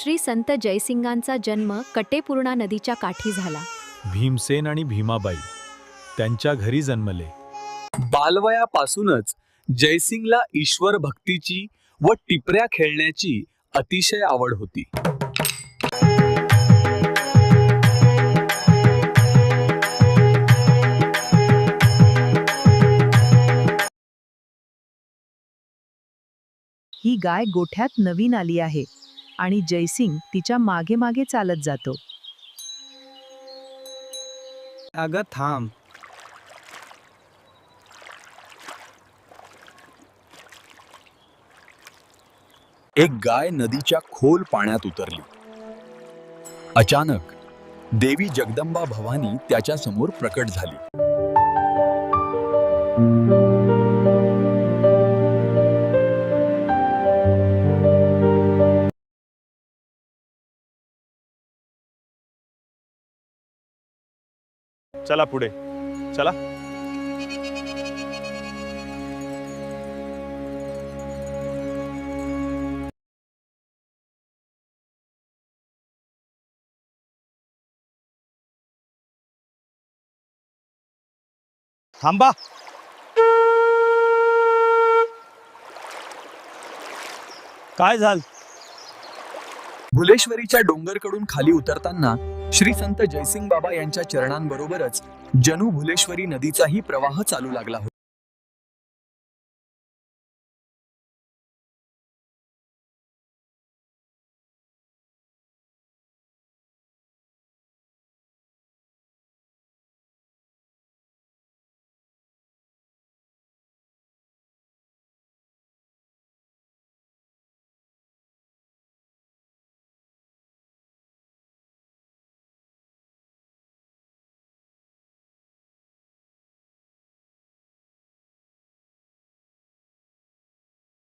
श्री संत जयसिंगांचा जन्म कटेपूर्णा नदीच्या काठी झाला. भीमसेन आणि भीमाबाई त्यांच्या घरी जन्मले. बालवयापासूनच जयसिंगला ईश्वर भक्तीची व टिपऱ्या खेळण्याची अतिशय आवड होती. ही गाय गोठ्यात नवीन आली आहे आणि जयसिंग तिच्या मागे मागे चालत जातो. अगं थांब. एक गाय नदीच्या खोल पाण्यात उतरली. अचानक देवी जगदंबा भवानी त्याच्या समोर प्रकट झाली. चला पुढे चला. थांबा. काय झालं? भुलेश्वरीच्या डोंगरकडून खाली उतरताना श्री संत जयसिंग बाबा यांच्या चरणांबरोबरच जनू भुलेश्वरी नदीचाही प्रवाह चालू लागला होता.